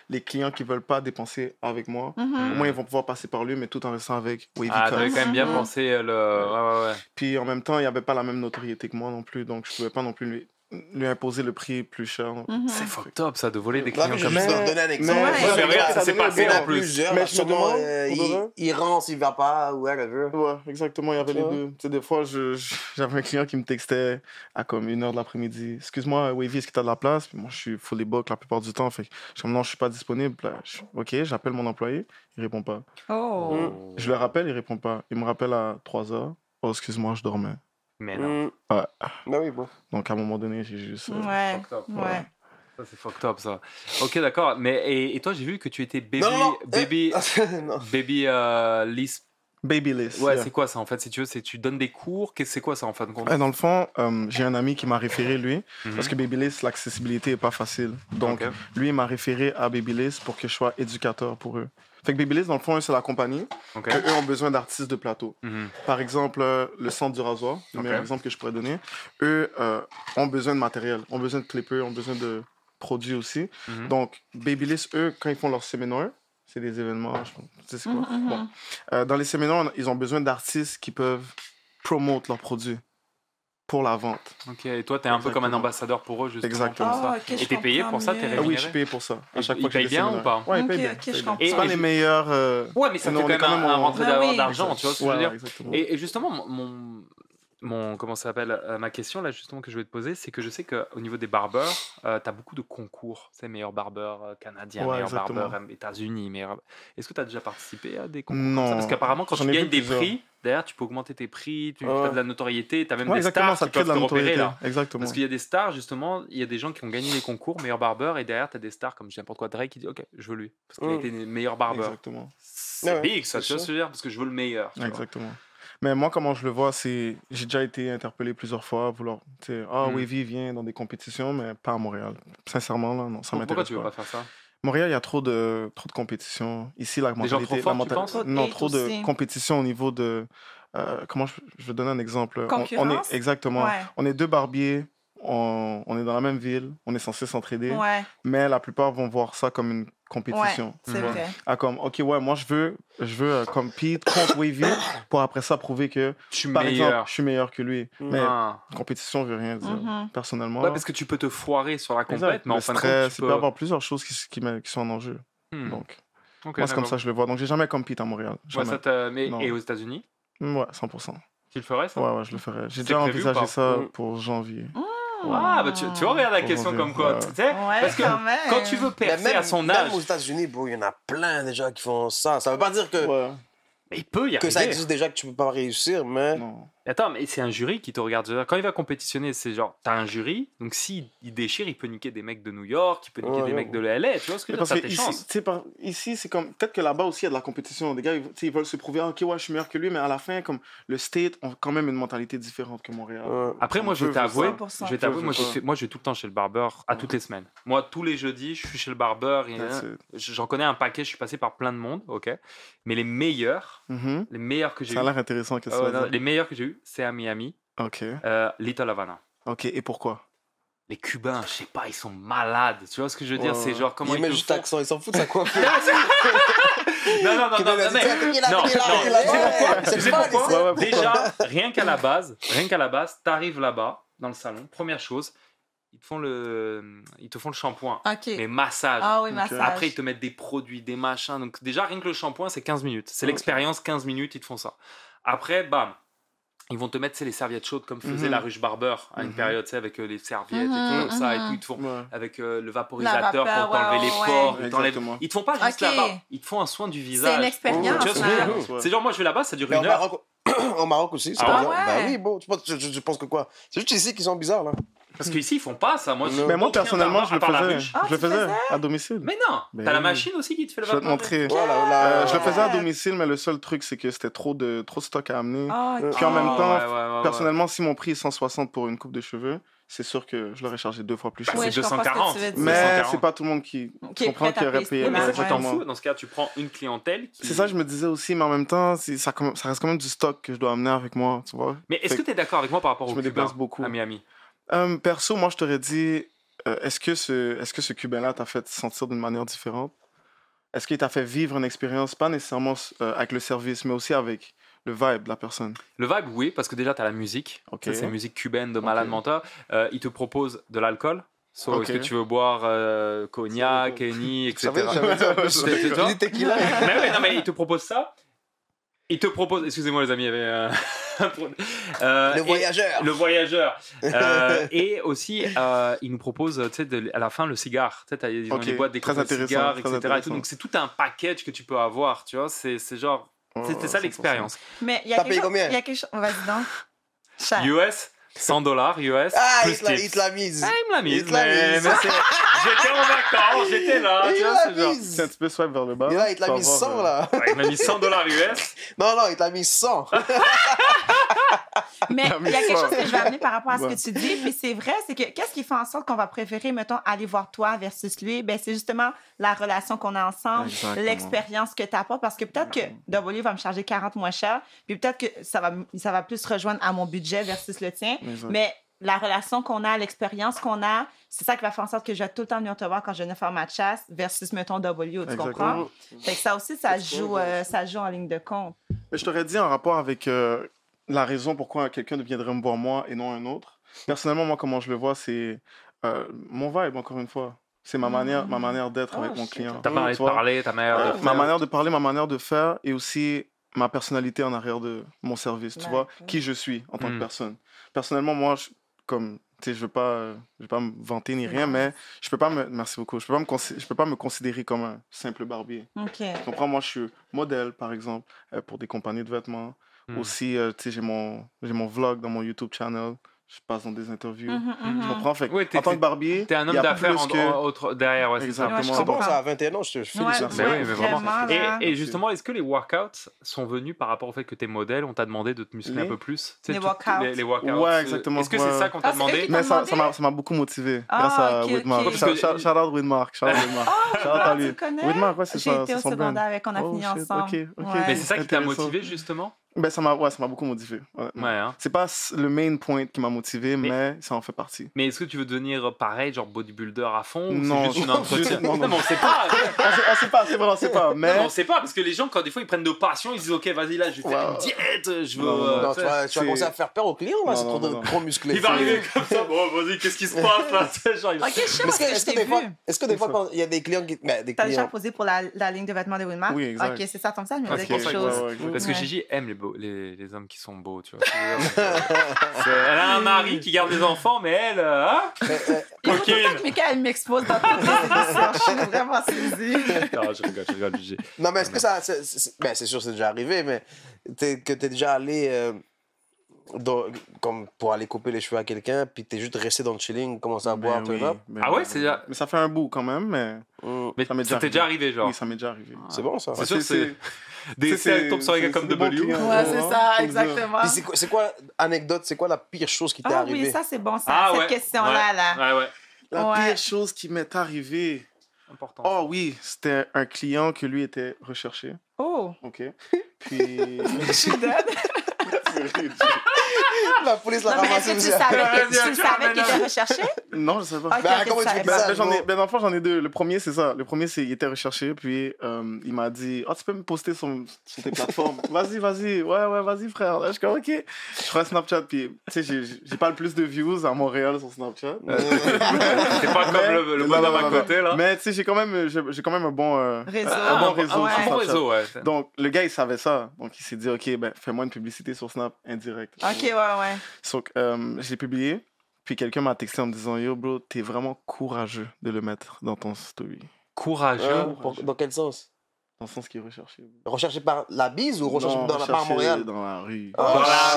les clients qui veulent pas dépenser avec moi. Au moins, ils vont pouvoir passer par lui, mais tout en restant avec Wavy Cut. T'avais quand même bien pensé le... Ouais. Puis en même temps, il n'y avait pas la même notoriété que moi non plus, donc je pouvais pas non plus lui imposer le prix plus cher. C'est fucked up, ça, de voler des clients comme ça. Je vais donner un exemple. Mais regarde, ça s'est passé en plus. Mais je me demande, il rentre, il va pas, ou whatever. Ouais, exactement, il y avait les deux. Tu sais, des fois, j'avais un client qui me textait à comme 1h de l'après-midi. Excuse-moi, Wavy, est-ce que tu as de la place? Puis moi, je suis fully book la plupart du temps. Fait que je suis comme non, je suis pas disponible. Là, OK, j'appelle mon employé, il répond pas. Je le rappelle, il répond pas. Il me rappelle à 3h. Oh, excuse-moi, je dormais. Mais non. Ouais. Ben oui, bon. Donc, à un moment donné, j'ai juste... Ouais. Ça, c'est fucked up, ça. Ok, d'accord. Mais, et toi, j'ai vu que tu étais baby list. Babyliss. Ouais, c'est quoi ça, en fait, si tu veux? Tu donnes des cours? C'est quoi ça, en fin de compte? Dans le fond, j'ai un ami qui m'a référé, lui, parce que Babyliss, l'accessibilité n'est pas facile. Donc, lui, il m'a référé à Babyliss pour que je sois éducateur pour eux. Fait que Babyliss, dans le fond, c'est la compagnie. Eux ont besoin d'artistes de plateau. Par exemple, le centre du rasoir, le meilleur exemple que je pourrais donner. Eux ont besoin de matériel, ont besoin de clippers, ont besoin de produits aussi. Donc, Babyliss, eux, quand ils font leurs séminaires, c'est des événements, tu sais c'est quoi? Bon. Dans les séminaires, ils ont besoin d'artistes qui peuvent promouvoir leurs produits pour la vente. Ok, et toi, t'es un peu comme un ambassadeur pour eux, justement. Exactement. Et t'es payé pour ça? T'es rémunéré? Oui, je suis payé pour ça. À chaque fois ils payent bien ou pas? Ouais, ils payent bien. C'est pas les meilleurs... Ouais, mais ça fait quand même un rentrée d'argent, tu vois ce que je veux dire? Exactement. Et justement, comment ça s'appelle, ma question là justement que je vais te poser, c'est que je sais qu'au niveau des barbeurs, t'as beaucoup de concours, c'est meilleur barbeur canadien, meilleur barbeur États-Unis, meilleur... Est-ce que t'as déjà participé à des concours comme ça? Parce qu'apparemment quand tu gagnes des prix, derrière tu peux augmenter tes prix, tu as de la notoriété, t'as même des stars qui peuvent te repérer là. Exactement. Parce qu'il y a des stars justement, il y a des gens qui ont gagné les concours meilleur barbeur et derrière t'as des stars comme n'importe quoi, Drake qui dit ok je veux lui parce qu'il a été meilleur barbeur. Exactement. C'est big ça, tu vois ce que je veux dire, parce que je veux le meilleur. Exactement. Mais moi, comment je le vois, c'est... J'ai déjà été interpellé plusieurs fois à vouloir... Wavy vient dans des compétitions, mais pas à Montréal. Sincèrement, là, non, ça m'intéresse pas. Pourquoi tu veux pas faire ça? Montréal, il y a trop de compétitions. Ici, la mentalité... Des gens trop forts, tu penses? Non, trop de compétitions au niveau de... comment je vais donner un exemple. Concurrence? Exactement. Ouais. On est 2 barbiers, on est dans la même ville, on est censé s'entraider, mais la plupart vont voir ça comme une compétition. Ouais, c'est vrai. Comme, OK, ouais, moi, je veux compete contre Wavy pour après ça prouver que, par exemple, je suis meilleur que lui. Mais compétition ne veut rien dire, personnellement. Ouais, parce que tu peux te foirer sur la compète, mais en fin de compte, il peut y avoir plusieurs choses qui sont en enjeu. Donc, moi, c'est comme ça que je le vois. Donc, j'ai jamais compete à Montréal. Jamais. Et aux États-Unis? Ouais, 100%. Tu le ferais, ça? Ouais, je le ferais. J'ai déjà envisagé ça pour janvier. Ah, bah tu vois, regarde la question comme quoi. Tu sais, parce que quand tu veux percer à son âge. Même aux États-Unis, il y en a plein déjà qui font ça. Ça veut pas dire que. Mais il peut y arriver. Que ça existe déjà, que tu peux pas réussir, mais. Non. Attends, mais c'est un jury qui te regarde. Quand il va compétitionner, c'est genre, t'as un jury, donc s'il déchire, il peut niquer des mecs de New York, il peut niquer des mecs de LA, tu vois ce que je veux dire, t'as tes chances. Ici, c'est comme, peut-être que là-bas aussi, il y a de la compétition. Des gars, ils veulent se prouver, ok, ouais, je suis meilleur que lui, mais à la fin, comme, le State ont quand même une mentalité différente que Montréal. Après, moi, je vais t'avouer, moi, je vais tout le temps chez le barbeur, à toutes les semaines. Moi, tous les jeudis, je suis chez le barbeur, j'en connais un paquet, je suis passé par plein de monde, ok, mais les meilleurs que j'ai eu. Ça a l'air intéressant que ça. Les meilleurs que j'ai eu, c'est à Miami. Ok. Little Havana. Ok, et pourquoi? Les Cubains, je sais pas, ils sont malades. Tu vois ce que je veux dire? C'est genre comment ils mettent juste accent, ils s'en foutent de sa coiffure. Non, c'est pourquoi. Déjà, rien qu'à la base, t'arrives là-bas dans le salon. Première chose, ils te font le shampoing, les massages. Ah oui, massage. Après, ils te mettent des produits, des machins. Donc déjà, rien que le shampoing, c'est 15 minutes. C'est l'expérience, 15 minutes, ils te font ça. Après, bam. ils vont te mettre les serviettes chaudes comme faisait la ruche Barber à une période, avec les serviettes et tout comme ça, et puis ils te font avec le vaporisateur pour t'enlever les pores. Ils te font pas juste la barbe, ils te font un soin du visage. C'est une expérience. C'est genre, moi je vais là-bas, ça dure 1 heure. Au Maroc aussi, c'est bizarre. Bah oui, bon, tu penses que quoi? C'est juste ici qu'ils sont bizarres, là. Parce qu'ici, ils font pas ça. Mais moi, personnellement, je le faisais à domicile. Mais non, t'as la machine aussi qui te fait le vapeur. Je vais te montrer. Je le faisais à domicile, mais le seul truc, c'est que c'était trop de stock à amener. Puis en même temps, personnellement, si mon prix est 160 pour une coupe de cheveux, c'est sûr que je l'aurais chargé 2 fois plus cher. C'est 240. Mais c'est pas tout le monde qui comprend qu'il aurait payé. Mais c'est t'en fous. Dans ce cas, tu prends une clientèle. C'est ça, je me disais aussi, mais en même temps, ça reste quand même du stock que je dois amener avec moi, tu vois. Mais est-ce que tu es d'accord avec moi par rapport au Cubain beaucoup à Miami? Perso, moi, je t'aurais dit, est-ce que ce Cubain-là t'a fait sentir d'une manière différente? Est-ce qu'il t'a fait vivre une expérience, pas nécessairement avec le service, mais aussi avec le vibe de la personne? Le vibe, oui, parce que déjà, tu as la musique. Okay. C'est une musique cubaine de malade mental. Il te propose de l'alcool. Est-ce que tu veux boire cognac, Henny, etc. Je dis tequila. Mais il te propose ça. Il te propose... Excusez-moi les amis, il y avait... Le voyageur. Et aussi, il nous propose, à la fin, le cigare. Ils ont des boîtes d'écoute de cigares, etc. Et tout. Donc, c'est tout un package que tu peux avoir, tu vois. C'est genre... C'était ça l'expérience. Mais il y a quelque chose... Vas-y donc. US $100 US. Ah, il te l'a mise. Ah, il me l'a mise. J'étais en vacances, j'étais là. C'est un petit peu swipe vers le bas. Et là, il te l'a mis 100 là. Il m'a mis $100 US. Non, il te l'a mis 100. Mais il y a quelque chose que je vais amener par rapport à ce que tu dis, puis c'est vrai, c'est que qu'est-ce qui fait en sorte qu'on va préférer, mettons, aller voir toi versus lui? Ben, c'est justement la relation qu'on a ensemble, l'expérience que tu as pas, parce que peut-être que W va me charger 40 moins cher, puis peut-être que ça va plus rejoindre à mon budget versus le tien, mais la relation qu'on a, l'expérience qu'on a, c'est ça qui va faire en sorte que je vais tout le temps venir te voir quand je viens faire ma chasse versus, mettons, W, tu comprends? Fait que ça aussi, ça joue en ligne de compte. Mais je t'aurais dit en rapport avec... la raison pourquoi quelqu'un viendrait me voir moi et non un autre. Personnellement, moi, comment je le vois, c'est mon vibe, encore une fois. C'est ma manière d'être avec mon client. Ta manière de parler, ta manière de faire. Ma manière de parler, ma manière de faire et aussi ma personnalité en arrière de mon service, tu vois, qui je suis en tant que personne. Personnellement, moi, je veux pas me vanter ni rien, mais je peux pas merci beaucoup. Je peux pas me considérer comme un simple barbier. Tu comprends? Moi, je suis modèle, par exemple, pour des compagnies de vêtements. Aussi, j'ai mon vlog dans mon YouTube channel. Je passe dans des interviews. Je comprends. Fait, en tant que barbier, t'es un homme d'affaires derrière. Ouais, exactement. C'est bon, ça, à 21 ans, je te félicite. Mais vraiment. Et justement, est-ce que les workouts sont venus par rapport au fait que t'es modèle? On t'a demandé de te muscler un peu plus? Les workouts. Les workouts. Ouais, exactement. Est-ce que c'est ça qu'on t'a demandé? Mais ça m'a beaucoup motivé grâce à Widmark. Shout out Widmark. Shout out à lui. Widmark, ouais, c'est ça. J'ai été au secondaire avec, on a fini ensemble. Mais c'est ça qui t'a motivé, justement? Ben, ça m'a beaucoup motivé. C'est pas le main point qui m'a motivé, mais ça en fait partie. Mais est-ce que tu veux devenir pareil, genre bodybuilder à fond? Non, c'est juste une entretien. Non, on sait pas. On sait pas, c'est vrai, on sait pas. Mais... Non, on sait pas, parce que les gens, quand des fois, ils prennent de passion, ils disent, OK, vas-y, là, je vais faire une diète, je veux... Non, tu vas commencer à faire peur aux clients, là, c'est trop musclé. Il va arriver comme ça, bon, vas-y, qu'est-ce qui se passe, là? Est-ce que des fois, quand il y a des clients qui... T'as déjà posé pour la ligne de vêtements de Widmark? Oui, exact. OK, c'est ça, comme ça, je me disais quelque chose. Parce que Gigi aime les hommes qui sont beaux, tu vois. Elle a un mari qui garde des enfants, mais elle, coquine. Elle m'expose dans toutes les émissions. Je suis vraiment saisie. Non, je rigole, Gigi. Non, mais est-ce que ça... c'est sûr, c'est déjà arrivé, mais que t'es déjà allé... comme pour aller couper les cheveux à quelqu'un, puis t'es juste resté dans le chilling, commencer à boire, tu vois. Ah ouais, c'est déjà... Mais ça fait un bout quand même, mais... Mais ça t'est déjà arrivé, genre? Oui, ça m'est déjà arrivé. C'est bon, ça. C'est sûr, c'est... Des tombes sur les gars comme W. Ouais, c'est ça, exactement. Puis c'est quoi, anecdote, c'est quoi la pire chose qui t'est arrivée? Ah oui, ça, c'est bon, ça, cette question-là. Ouais. La pire chose qui m'est arrivée... Important. Oh oui, c'était un client que lui était recherché. Oh! OK. Puis... Je suis dead. La police l'a ramassé. Est-ce que tu savais qu'il était recherché? Non, je sais pas. Comment tu fais ça? Dans le fond, j'en ai deux. Le premier, c'est ça. Le premier, c'est qu'il était recherché, puis il m'a dit, tu peux me poster sur tes plateformes. Vas-y. Ouais, vas-y, frère. Là, je suis comme, OK. Je ferai un Snapchat, puis tu sais, j'ai pas le plus de views à Montréal sur Snapchat. C'est pas comme le mode à ma côté, là. Mais tu sais, j'ai quand même un bon réseau. Un bon réseau, ouais. Donc, le gars, il savait ça. Donc, il s'est dit, OK, ben, fais-moi une publicité sur Snap indirect. OK, ouais. Donc, je l'ai publié. Puis quelqu'un m'a texté en me disant, yo, bro, t'es vraiment courageux de le mettre dans ton story. Courageux? Dans quel sens? Dans le sens qui est recherché. Recherché par la bise ou recherché par Montréal? Dans la rue. Dans la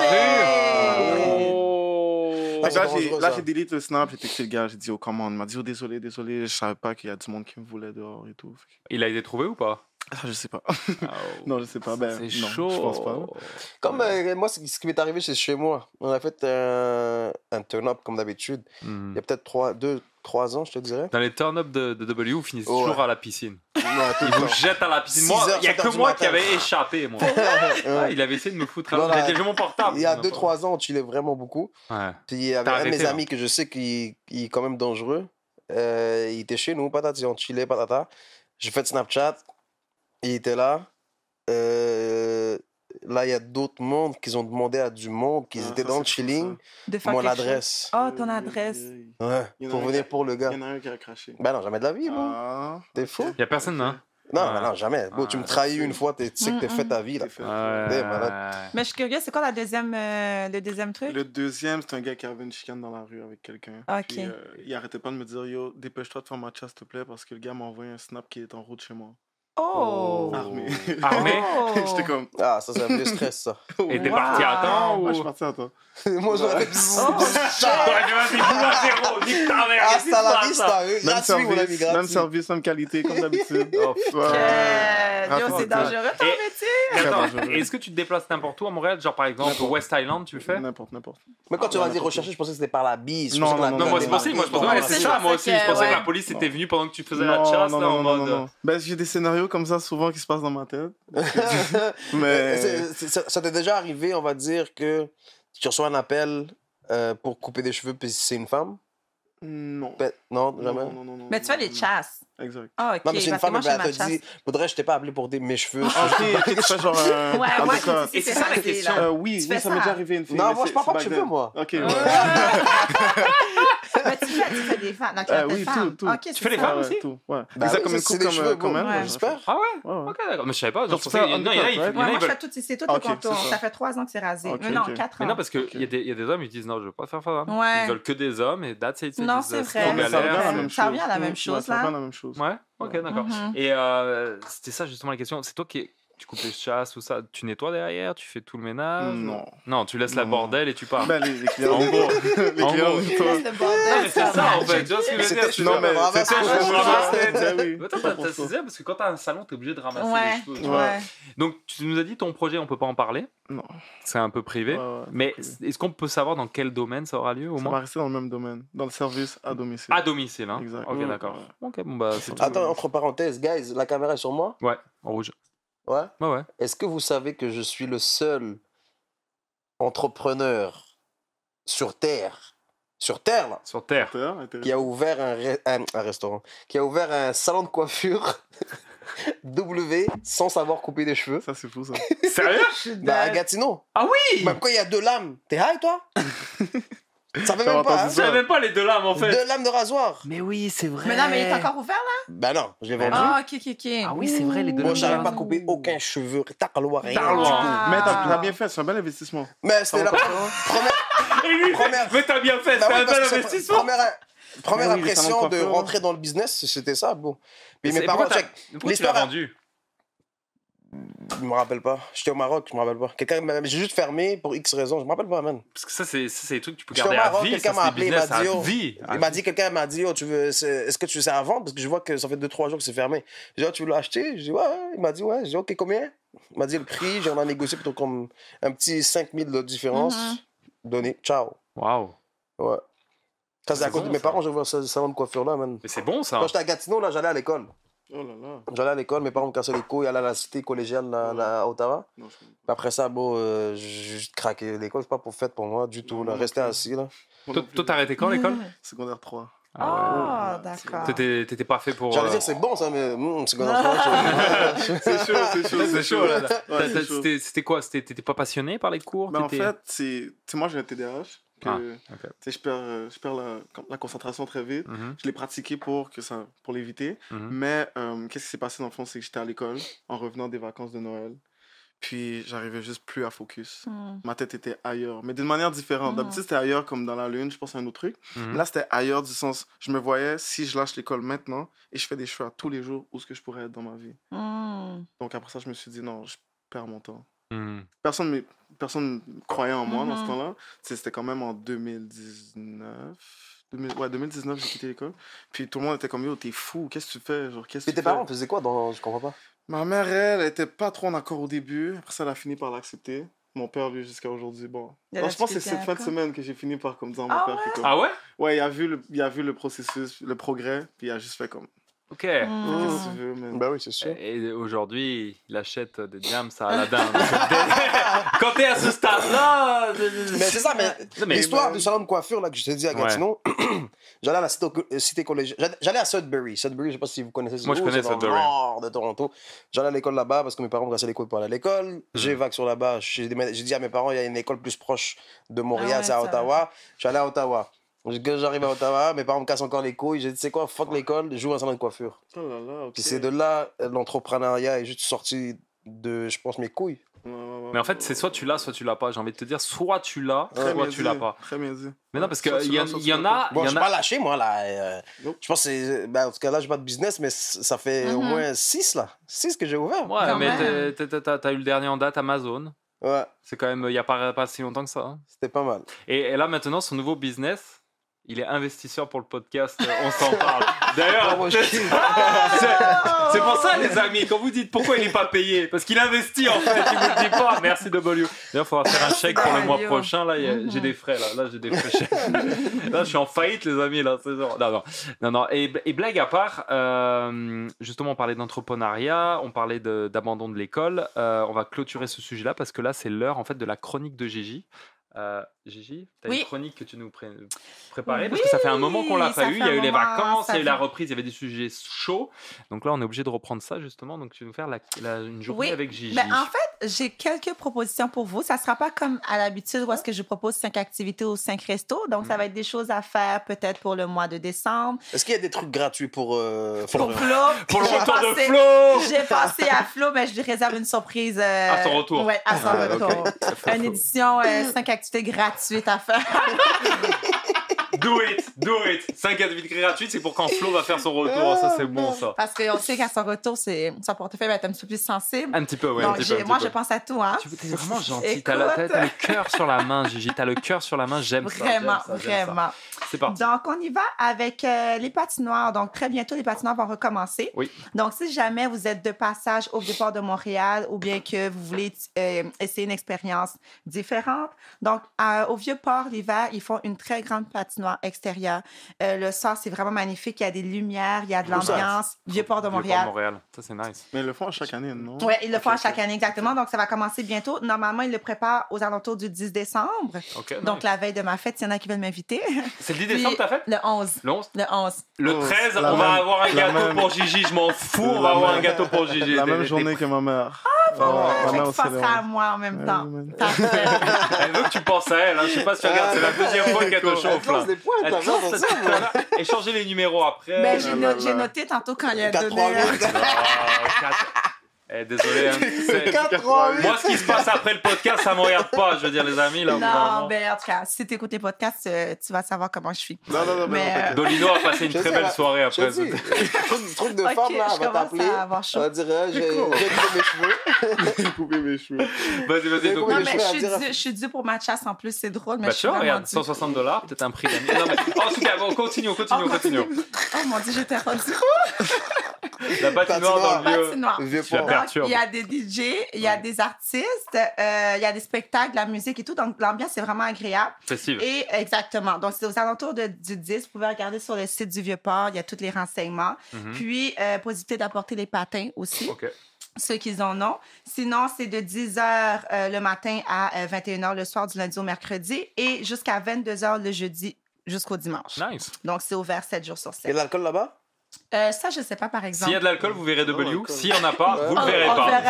rue? Là, j'ai delete le Snap, j'ai texté le gars, j'ai dit, oh, comment? Il m'a dit, oh, désolé, je savais pas qu'il y a du monde qui me voulait dehors et tout. Il a été trouvé ou pas? Je sais pas. Non, je sais pas. C'est chaud. Je pense pas. Comme moi, ce qui m'est arrivé, c'est chez moi. On a fait un turn-up comme d'habitude. Il y a peut-être 3 ans, je te dirais. Dans les turn-up de W, vous finissez toujours à la piscine. Ils vous jettent à la piscine. Il n'y a que moi qui avais échappé. Moi. Il avait essayé de me foutre. J'ai mon portable. Il y a 2-3 ans, on chillait vraiment beaucoup. Puis il y avait un de mes amis que je sais qui est quand même dangereux. Il était chez nous, patati, on chillait, patata. J'ai fait Snapchat. Il était là. Là, il y a d'autres mondes qui ont demandé à du monde qu'ils étaient dans le chilling. Mon adresse. Oh, ton adresse. Ouais, pour venir pour le gars. Il y en a un qui a craché. Ben non, jamais de la vie, bon. T'es fou? Il n'y a personne, non? Non, jamais. Bon, tu me trahis une fois, tu sais que t'es fait ta vie, là. Mais je suis curieuse, c'est quoi le deuxième truc? Le deuxième, c'est un gars qui avait une chicane dans la rue avec quelqu'un. OK. Puis, il arrêtait pas de me dire, yo, dépêche-toi de faire ma chasse, s'il te plaît, parce que le gars m'a envoyé un snap qui est en route chez moi. Oh! Armé. J'étais comme... Ah, ça, c'est un peu stress, ça. Et t'es parti à temps ou... Moi, je suis parti à temps. Moi, j'aurais fait... Hasta la vista, même service, même qualité, comme d'habitude. C'est dangereux, ton métier! Est-ce que tu te déplaces n'importe où à Montréal? Genre, par exemple, au West Island, tu le fais? N'importe. Mais quand tu m'as dit rechercher, je pensais que c'était par la bise. Non, moi, c'est pensé. Moi, je pensais c'est ça, moi aussi. Je pensais que la police était venue pendant que tu faisais la chasse, là, en mode... Ben, j'ai des scénarios comme ça souvent qui se passent dans ma tête. Mais ça t'est déjà arrivé, on va dire, que tu reçois un appel pour couper des cheveux puis c'est une femme? Non. Non, jamais? Non. Mais tu fais des chasses. Exact. Ah, OK. Non, mais c'est une femme, elle te dit, je t'ai pas appelé pour mes cheveux. Ok, tu fais genre... Et c'est ça la question. Oui, ça m'est déjà arrivé une fois. Non, moi, je parle pas de cheveux, moi. Ok, Mais tu fais des femmes. Donc, oui, tout. Tu fais les femmes aussi? Tout, ouais. C'est comme une coupe comme elle. J'espère. Ah ouais? Ok, d'accord. Mais je savais pas. Moi, je fais tout le contour. Ça fait 3 ans que c'est rasé. Non, 4 ans. Mais non, parce qu'il y a des hommes, ils disent non, je veux pas faire ça. Ils veulent que des hommes et that's it. Non, c'est vrai. Ça revient à la même chose, là. Ça revient à la même chose. Ouais, ok, d'accord. Et c'était ça justement la question. C'est toi qui coupes les chasses ou ça, tu nettoies derrière, tu fais tout le ménage? Non, tu laisses la bordel et tu pars. Ben, les clients, en gros. Les clients, c'est ça en fait. Tu vois ce que je veux dire? Non, mais c'est ça, oui. T'as saisi parce que quand t'as un salon, t'es obligé de ramasser les cheveux. Donc, tu nous as dit ton projet, on peut pas en parler. Non. C'est un peu privé. Mais est-ce qu'on peut savoir dans quel domaine ça aura lieu au moins? Ça va rester dans le même domaine, dans le service à domicile. À domicile, hein? Exact. Ok, d'accord. Ok, bon bah. Attends, entre parenthèses, guys, la caméra est sur moi? Ouais, en rouge. Ouais? Ouais. Est-ce que vous savez que je suis le seul entrepreneur sur Terre, là, Sur Terre, qui a ouvert un restaurant, qui a ouvert un salon de coiffure W sans savoir couper des cheveux? Ça, c'est fou, ça. Sérieux? Bah, à Gatineau. Ah oui! Même quand il y a 2 lames. T'es high, toi? Ça fait même pas, hein? Je savais même pas les 2 lames, en fait. 2 lames de rasoir. Mais oui, c'est vrai. Mais non, mais il est encore ouvert, là? Bah non, je l'ai vendu. Ah, ok. Ah oui, c'est vrai, les 2 lames. Moi, j'avais pas coupé aucun cheveu. Tarloir, rien. Mais t'as bien fait, c'est un bel investissement. Mais c'était la première. Mais t'as bien fait, c'est un bel investissement. Première impression de rentrer dans le business, c'était ça, bon. Mais mes parents, check. Pourquoi tu l'as vendu? Je me rappelle pas. J'étais au Maroc, je me rappelle pas. J'ai juste fermé pour X raisons, je me rappelle pas, man. Parce que ça, c'est des trucs que tu peux garder à vie. Quelqu'un m'a appelé, quelqu'un m'a dit, est-ce que tu sais à vendre? Parce que je vois que ça fait 2-3 jours que c'est fermé. J'ai dit, tu veux l'acheter? Je dis, ouais. Il m'a dit, ouais. J'ai dit, ok, combien? Il m'a dit le prix, j'en ai négocié plutôt comme un petit 5 000 de différence. Donné, ciao. Waouh. Ouais. Ça, c'est à cause de mes parents, je vois ce salon de coiffure là, man. Mais c'est bon, ça. Quand j'étais à Gatineau, là, j'allais à l'école. Oh là là. J'allais à l'école, mes parents me cassaient les couilles, aller à la cité collégiale à Ottawa. Non, après ça, j'ai juste craqué. L'école, c'est pas pour fête pour moi du tout. Là. Rester assis. Là. Toi, t'as arrêté quand l'école? Secondaire 3. Ah, d'accord. T'étais pas fait pour. J'allais dire c'est bon ça, mais secondaire 3, c'est chaud là. C'était quoi? T'étais pas passionné par les cours? En fait, moi j'ai un TDAH. Je perds la concentration très vite. Je l'ai pratiqué pour l'éviter. Mais qu'est-ce qui s'est passé dans le fond, c'est que j'étais à l'école en revenant des vacances de Noël. Puis j'arrivais juste plus à focus. Ma tête était ailleurs, mais d'une manière différente. D'habitude, c'était ailleurs comme dans la lune, je pense à un autre truc. Là, c'était ailleurs du sens, je me voyais si je lâche l'école maintenant et je fais des choix tous les jours où est-ce que je pourrais être dans ma vie. Donc après ça, je me suis dit non, je perds mon temps. Personne croyait en moi dans ce temps-là. C'était quand même en 2019. 2019, j'ai quitté l'école. Puis tout le monde était comme yo, t'es fou, qu'est-ce que tu fais? Genre, qu'est-ce que tu fais? Tes parents faisaient quoi Je comprends pas. Ma mère, elle était pas trop en accord au début. Après ça, elle a fini par l'accepter. Mon père, lui, jusqu'à aujourd'hui, bon. Je pense que c'est cette fin de semaine que j'ai fini par comme dire à mon père. Ah ouais? Ouais, il a vu le processus, le progrès, puis il a juste fait comme. Ok. Qu'est-ce que tu veux, man? Ben oui, c'est sûr. Et aujourd'hui, il achète des diams à Aladdin. Quand t'es à ce stade-là. Mais c'est ça, mais l'histoire du salon de coiffure là, que je t'ai dit à Gatineau, j'allais à la cité collégiale. J'allais à Sudbury. Sudbury, je sais pas si vous connaissez. Moi, je connais Sudbury. C'est dans le nord de Toronto. J'allais à l'école là-bas parce que mes parents me cassaient les couilles pour aller à l'école. J'ai vague sur là-bas. J'ai dit à mes parents, il y a une école plus proche de Montréal, c'est à Ottawa. J'allais à Ottawa. Quand j'arrive à Ottawa, mes parents me cassent encore les couilles. J'ai dit, c'est quoi, fuck l'école, j'ouvre un salon de coiffure. Oh là là, okay. Puis c'est de là, l'entrepreneuriat est juste sorti de, je pense, mes couilles. Mais en fait, c'est soit tu l'as, soit tu l'as pas. J'ai envie de te dire, soit tu l'as, soit tu l'as pas. Très bien dit. Mais non, parce qu'il y en a. Bon, je suis pas lâché, moi, là. Je pense que c'est. En tout cas, là, j'ai pas de business, mais ça fait au moins 6, là. 6 que j'ai ouvert. Ouais, mais t'as eu le dernier en date, Amazon. Ouais. C'est quand même. Il y a pas si longtemps que ça. Hein. C'était pas mal. Et là, maintenant, son nouveau business. Il est investisseur pour le podcast, on s'en parle. D'ailleurs, c'est pour ça, les amis, quand vous dites pourquoi il n'est pas payé, parce qu'il investit en fait, il ne le dit pas. Merci W. D'ailleurs, il faudra faire un chèque pour le mois prochain. Là, j'ai des frais. Là, j'ai des frais. Là, je suis en faillite, les amis. Là, c'est genre... Non. Et blague à part, justement, on parlait d'entrepreneuriat, on parlait d'abandon de l'école. On va clôturer ce sujet-là parce que là, c'est l'heure en fait de la chronique de Gigi. Gigi, tu as une chronique que tu nous préparais parce que ça fait un moment qu'on l'a pas eu. Il y a eu les vacances, il y a eu la reprise, il y avait des sujets chauds. Donc là, on est obligé de reprendre ça justement. Donc tu vas nous faire une journée avec Gigi. Ben, en fait, j'ai quelques propositions pour vous. Ça sera pas comme à l'habitude où est-ce que je propose 5 activités ou 5 restos. Donc ça va être des choses à faire peut-être pour le mois de décembre. Est-ce qu'il y a des trucs gratuits pour Flo? Pour le retour de Flo. J'ai pensé à Flo, mais je lui réserve une surprise. À son retour. Ouais, à son retour. Une édition 5 activités gratuites à faire. Do it. 5 activités gratuites, c'est pour quand Flo va faire son retour. Ça, c'est bon, ça. Parce qu'on sait qu'à son retour, son portefeuille va être un petit peu plus sensible. Un petit peu, oui. Donc, moi, je pense à tout, hein. Tu es vraiment gentil. T'as le cœur sur la main, Gigi. T'as le cœur sur la main. J'aime ça. Vraiment. C'est parti. Donc, on y va avec les patinoires. Donc, très bientôt, les patinoires vont recommencer. Oui. Donc, si jamais vous êtes de passage au Vieux-Port de Montréal ou bien que vous voulez essayer une expérience différente, donc, au Vieux-Port, l'hiver, ils font une très grande patinoire extérieure. Le soir, c'est vraiment magnifique. Il y a des lumières, il y a de l'ambiance. Vieux-Port de Montréal. Ça, c'est nice. Mais ils le font à chaque année, non? Oui, ils le font à chaque année, exactement. Donc, ça va commencer bientôt. Normalement, ils le préparent aux alentours du 10 décembre. Donc, la veille de ma fête, il y en a qui veulent m'inviter. C'est le 10 décembre, ta fête? Le 11. Le 11? Le 11. Le 13, on va avoir un gâteau pour Gigi. Je m'en fous, on va avoir un gâteau pour Gigi. La même journée que ma mère. Tu penseras à moi en même temps. Elle veut que tu penses à elle. Je sais pas si tu regardes, c'est la deuxième fois qu'elle te chauffe. Échanger les numéros après. Ben, j'ai noté tantôt quand il a donné. Désolé. Moi, ce qui se passe après le podcast, ça me regarde pas. Je veux dire, les amis. Là, non, ben, en tout cas, si tu écoutes les podcasts, tu vas savoir comment je suis. Non. Dolino a passé une très belle soirée après. Truc de femme, là, elle va t'appeler. Elle va dire, j'ai coupé mes cheveux. Vas-y. Non, mais je suis due pour ma chasse en plus, c'est drôle. Mais regarde, $160, peut-être un prix d'ami. En tout cas, continue. Oh mon Dieu, j'étais rendue. La patinoire dans le vieux port. Donc, il y a des DJ, il y a des artistes, il y a des spectacles, de la musique et tout. Donc, l'ambiance est vraiment agréable. Festive. Et exactement. Donc, c'est aux alentours du 10. Vous pouvez regarder sur le site du Vieux-Port. Il y a tous les renseignements. Puis, possibilité d'apporter les patins aussi. OK. Ceux qui en ont. Sinon, c'est de 10h le matin à 21h le soir du lundi au mercredi et jusqu'à 22h le jeudi jusqu'au dimanche. Nice. Donc, c'est ouvert 7 jours sur 7. Il y a de l'alcool là-bas? Ça, je ne sais pas, par exemple. S'il y a de l'alcool, vous verrez W. S'il n'y en a pas, vous ne le verrez pas.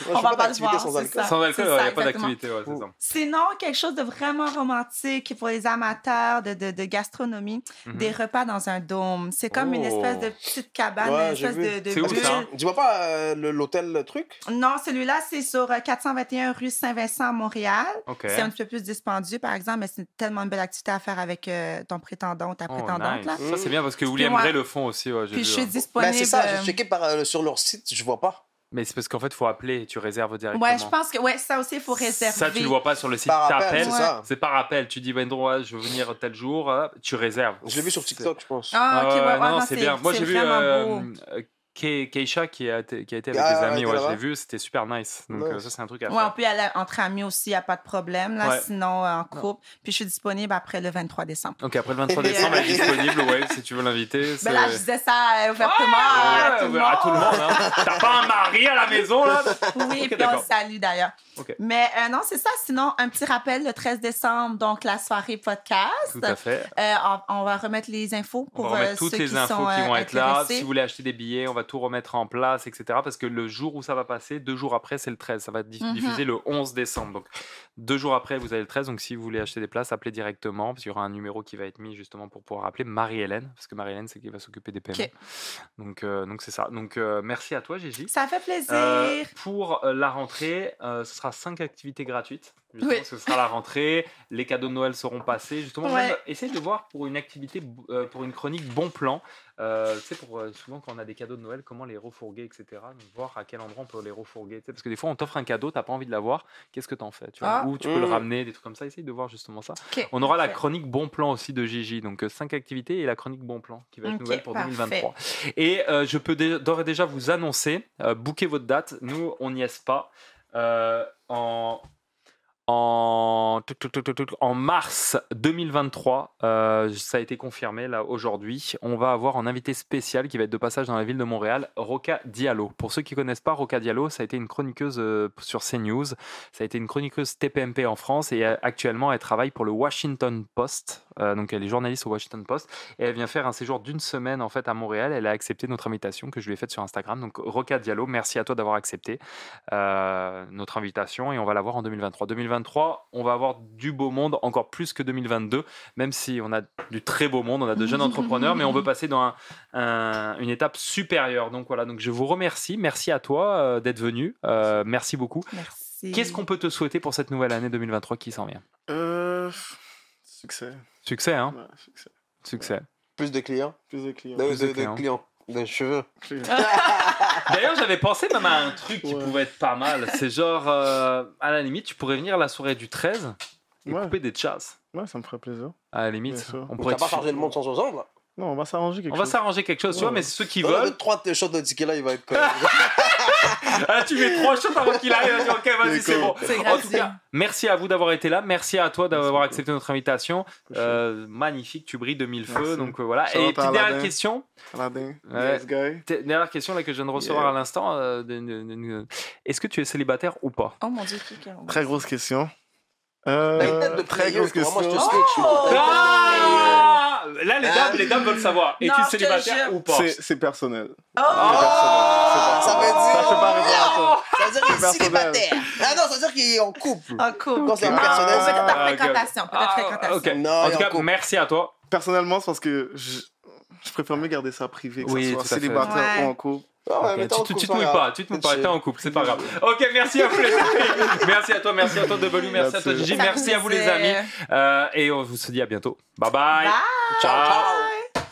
On va pas le voir. Sans alcool. Sans alcool, il n'y a pas d'activité. Ouais, c'est ça. Sinon, quelque chose de vraiment romantique pour les amateurs de gastronomie, des repas dans un dôme. C'est comme une espèce de petite cabane, une espèce de c'est où ça? Dis-moi pas l'hôtel, le truc? Non, celui-là, c'est sur 421 rue Saint-Vincent à Montréal. Okay. C'est un petit peu plus dispendieux, par exemple, mais c'est tellement une belle activité à faire avec ton prétendant ou ta prétendante. Nice. Là. Ça, c'est bien parce que William Ray le font aussi. Ouais, puis je suis disponible. Ben, c'est ça, j'ai checké sur leur site, je vois pas. Mais c'est parce qu'en fait, il faut appeler, tu réserves directement. Ouais, je pense que ça aussi, il faut réserver. Ça, tu le vois pas sur le site. Par appel, t'appelles, c'est ça. C'est par appel. Tu dis, ben, je veux venir tel jour, tu réserves. Je l'ai vu sur TikTok, je pense. Ah, ok, ouais, non, c'est bien. Moi, j'ai vu Keisha qui a été avec des amis. Ouais, je l'ai vu, c'était super nice. Donc, ça, c'est un truc à faire. Ouais, on peut y aller entre amis aussi, il n'y a pas de problème. Là, sinon, en couple. Puis, je suis disponible après le 23 décembre. Ok, après le 23 décembre, elle est disponible, ouais, si tu veux l'inviter. Ben là, je disais ça ouvertement à tout le monde. Hein. T'as pas un mari à la maison, là? Oui, puis on le salue d'ailleurs. Okay. Mais non, c'est ça. Sinon, un petit rappel, le 13 décembre, donc la soirée podcast. Tout à fait. On va remettre les infos pour toutes ceux les qui infos sont qui vont être là. intéressés. Si vous voulez acheter des billets, on va tout remettre en place, etc. Parce que le jour où ça va passer, 2 jours après, c'est le 13. Ça va être diffusé le 11 décembre. Donc, 2 jours après, vous avez le 13. Donc, si vous voulez acheter des places, appelez directement. Parce qu'il y aura un numéro qui va être mis justement pour pouvoir appeler Marie-Hélène. Parce que Marie-Hélène, c'est qui va s'occuper des paiements. Okay. Donc, c'est ça. Donc, merci à toi, Gigi. Ça fait plaisir. Pour la rentrée, ce sera 5 activités gratuites. Ce sera la rentrée, les cadeaux de Noël seront passés. Justement, essaye de voir pour une activité, pour une chronique bon plan. Tu sais, souvent quand on a des cadeaux de Noël, comment les refourguer, etc. Donc, voir à quel endroit on peut les refourguer. Parce que des fois, on t'offre un cadeau, t'as pas envie de l'avoir. Qu'est-ce que t'en fais, tu vois? Ou tu peux le ramener, des trucs comme ça. Essaye de voir justement ça. On aura la chronique bon plan aussi de Gigi. Donc 5 activités et la chronique bon plan qui va être nouvelle pour 2023. Et je peux d'ores et déjà vous annoncer, bookez votre date. Nous, on n'y est pas. En mars 2023, ça a été confirmé là aujourd'hui, on va avoir un invité spécial qui va être de passage dans la ville de Montréal, Roca Diallo. Pour ceux qui ne connaissent pas, Roca Diallo, ça a été une chroniqueuse sur CNews, ça a été une chroniqueuse TPMP en France et actuellement elle travaille pour le Washington Post. Donc elle est journaliste au Washington Post et elle vient faire un séjour d'une semaine en fait à Montréal. Elle a accepté notre invitation que je lui ai faite sur Instagram. Donc Roca Diallo, merci à toi d'avoir accepté notre invitation et on va la voir en 2023. 2023, on va avoir du beau monde, encore plus que 2022, même si on a du très beau monde, on a de jeunes entrepreneurs, mais on veut passer dans une étape supérieure. Donc voilà, donc je vous remercie. Merci à toi d'être venu. Merci beaucoup. Merci. Qu'est-ce qu'on peut te souhaiter pour cette nouvelle année 2023 qui s'en vient? Succès. Succès, hein? Ouais, succès. Ouais. Plus de clients. De clients. De cheveux. D'ailleurs, j'avais pensé même à un truc qui pouvait être pas mal. C'est genre, à la limite, tu pourrais venir la soirée du 13 et couper des chasses. Ouais, ça me ferait plaisir. À la limite, on pourrait pas charger le monde 160 là. Non, on va s'arranger quelque chose. On va s'arranger quelque chose, tu vois, mais ceux qui veulent. 3 shots de ticket là, il va être cool. Tu mets 3 shots avant qu'il arrive. Ok, vas-y, c'est bon. En tout cas, merci à vous d'avoir été là. Merci à toi d'avoir accepté notre invitation. Magnifique, tu brilles de mille feux. Donc voilà. Et petite dernière question. Dernière question là, que je viens de recevoir à l'instant. Est-ce que tu es célibataire ou pas? Oh mon Dieu, très grosse question. Très grosse question. Là, les dames veulent savoir. Es-tu célibataire ou pas? C'est personnel. Oh! Ça veut dire. Ça, je peux pas répondre à ça. Ça veut dire qu'il est célibataire. Ah non, ça veut dire qu'il est en couple. En couple. Quand c'est personnel, c'est peut-être la fréquentation. Ok. En tout cas, merci à toi. Personnellement, c'est parce que je préfère mieux garder ça privé que ça soit célibataire ou en couple. Tu te mouilles pas, t'es en couple, c'est pas grave. Ok, merci à vous les amis. Merci à toi W, merci à toi Gigi, merci à vous les amis. Et on vous se dit à bientôt. Bye bye. Ciao.